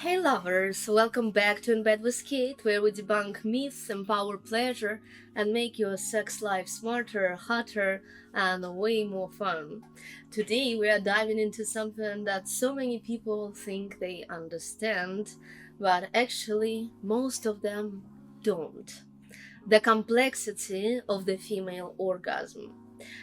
Hey lovers, welcome back to In Bed with Kate, where we debunk myths, empower pleasure, and make your sex life smarter, hotter, and way more fun. Today we are diving into something that so many people think they understand, but actually most of them don't. The complexity of the female orgasm.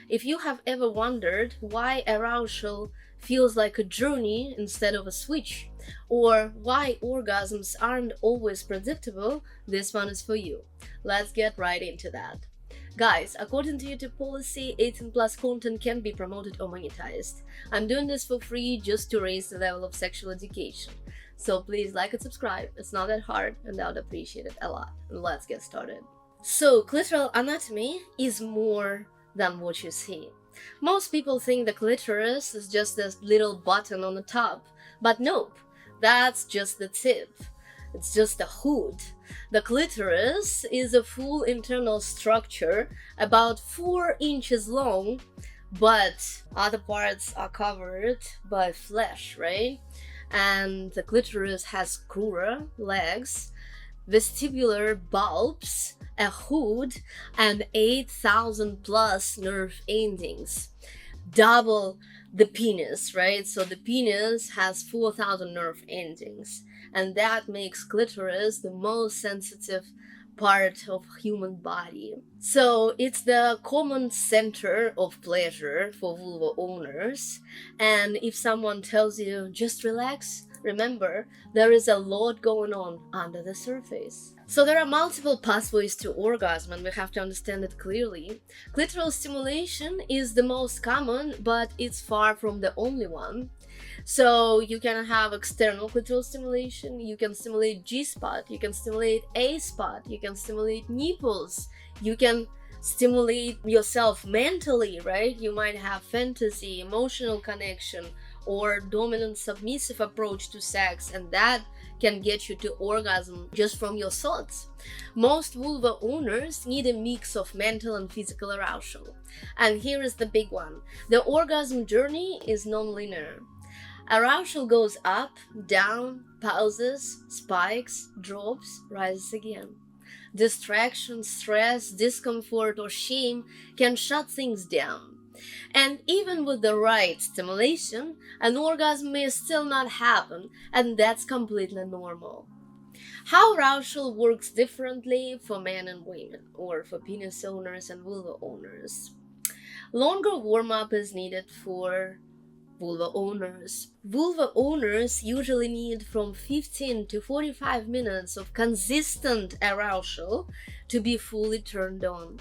If you have ever wondered why arousal feels like a journey instead of a switch, or why orgasms aren't always predictable, this one is for you. Let's get right into that. Guys, according to YouTube policy, 18 plus content can be promoted or monetized. I'm doing this for free just to raise the level of sexual education. So please like and subscribe, it's not that hard and I would appreciate it a lot. And let's get started. So, clitoral anatomy is more than what you see. Most people think the clitoris is just this little button on the top, but nope, that's just the tip. It's just a hood. The clitoris is a full internal structure, about 4 inches long, but other parts are covered by flesh, right? And the clitoris has crura, legs, vestibular bulbs, a hood, and 8,000 plus nerve endings. Double the penis, right? So the penis has 4,000 nerve endings, and that makes clitoris the most sensitive part of human body. So it's the common center of pleasure for vulva owners, and if someone tells you just relax, remember there is a lot going on under the surface. So there are multiple pathways to orgasm and we have to understand it clearly. Clitoral stimulation is the most common, but it's far from the only one. So you can have external clitoral stimulation, you can stimulate G-spot, you can stimulate A-spot, you can stimulate nipples, you can stimulate yourself mentally, right? You might have fantasy, emotional connection, or dominant submissive approach to sex, and that can get you to orgasm just from your thoughts. Most vulva owners need a mix of mental and physical arousal. And here is the big one. The orgasm journey is nonlinear. Arousal goes up, down, pauses, spikes, drops, rises again. Distraction, stress, discomfort, or shame can shut things down. And even with the right stimulation, an orgasm may still not happen, and that's completely normal. How arousal works differently for men and women, or for penis owners and vulva owners. Longer warm-up is needed for vulva owners. Vulva owners usually need from 15 to 45 minutes of consistent arousal to be fully turned on.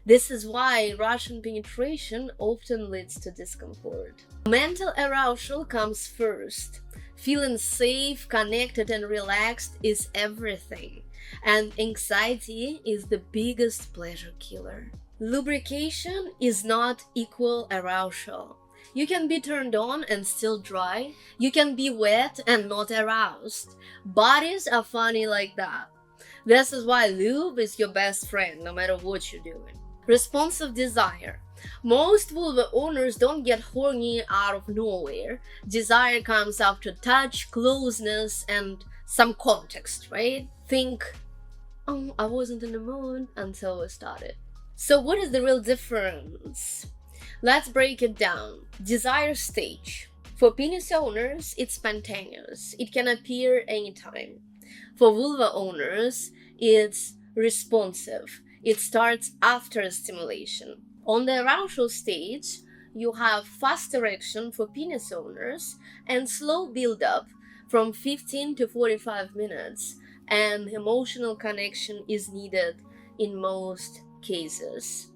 This is why Russian penetration often leads to discomfort. Mental arousal comes first. Feeling safe, connected, and relaxed is everything. And anxiety is the biggest pleasure killer. Lubrication is not equal arousal. You can be turned on and still dry. You can be wet and not aroused. Bodies are funny like that. This is why lube is your best friend, no matter what you're doing. Responsive desire. Most vulva owners don't get horny out of nowhere. Desire comes after touch, closeness, and some context, right? Think, oh, I wasn't in the mood until we started. So what is the real difference? Let's break it down. Desire stage. For penis owners, it's spontaneous. It can appear anytime. For vulva owners, it's responsive. It starts after stimulation. On the arousal stage, you have fast erection for penis owners and slow build-up from 15 to 45 minutes, and emotional connection is needed in most cases.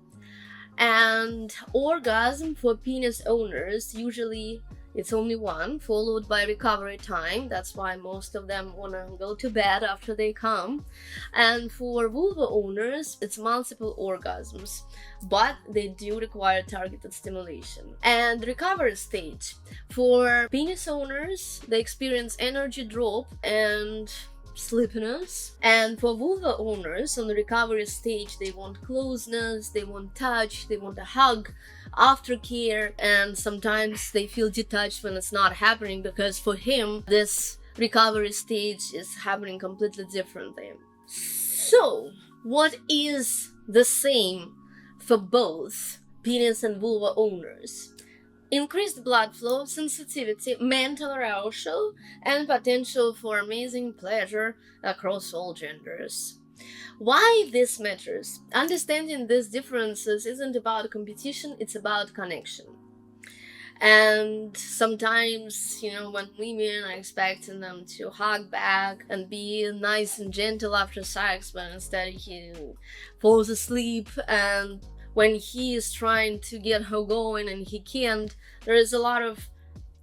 And orgasm for penis owners, usually it's only one, followed by recovery time. That's why most of them want to go to bed after they come. And for vulva owners, it's multiple orgasms, but they do require targeted stimulation. And recovery stage. For penis owners, they experience energy drop and sleepiness. And for vulva owners on the recovery stage, they want closeness, they want touch, they want a hug, aftercare, and sometimes they feel detached when it's not happening because for him this recovery stage is happening completely differently. So, what is the same for both penis and vulva owners? Increased blood flow, sensitivity, mental arousal, and potential for amazing pleasure across all genders. Why this matters? Understanding these differences isn't about competition, it's about connection. And sometimes, when women are expecting them to hug back and be nice and gentle after sex, but instead he falls asleep, and when he is trying to get her going and he can't, there is a lot of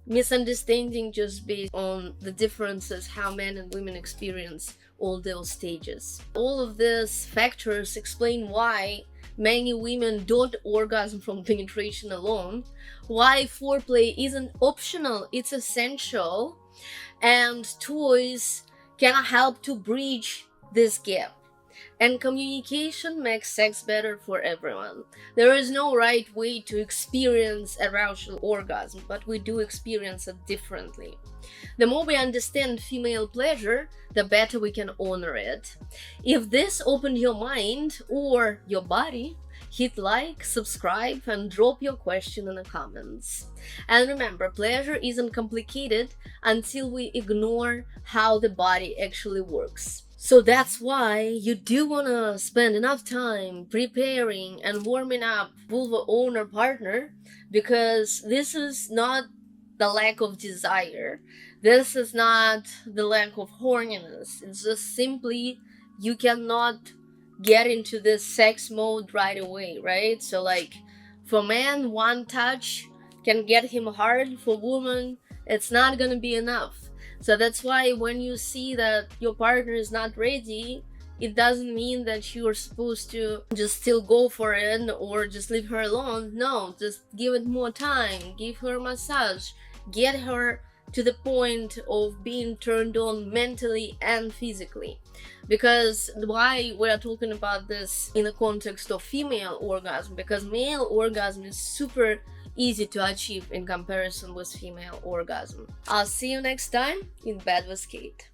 misunderstanding just based on the differences how men and women experience all those stages. All of these factors explain why many women don't orgasm from penetration alone, why foreplay isn't optional, it's essential, and toys can help to bridge this gap. And communication makes sex better for everyone. There is no right way to experience arousal orgasm, but we do experience it differently. The more we understand female pleasure, the better we can honor it. If this opened your mind or your body, hit like, subscribe, and drop your question in the comments. And remember, pleasure isn't complicated until we ignore how the body actually works. So that's why you do want to spend enough time preparing and warming up vulva owner partner, because this is not the lack of desire. This is not the lack of horniness. It's just simply you cannot get into this sex mode right away, right? So like for man, one touch can get him hard. For woman, it's not gonna be enough. So that's why when you see that your partner is not ready, it doesn't mean that you're supposed to just still go for it or just leave her alone. No, just give it more time, give her a massage, get her to the point of being turned on mentally and physically. Because why we are talking about this in the context of female orgasm? Because male orgasm is super easy to achieve in comparison with female orgasm. I'll see you next time in Bed with Kate.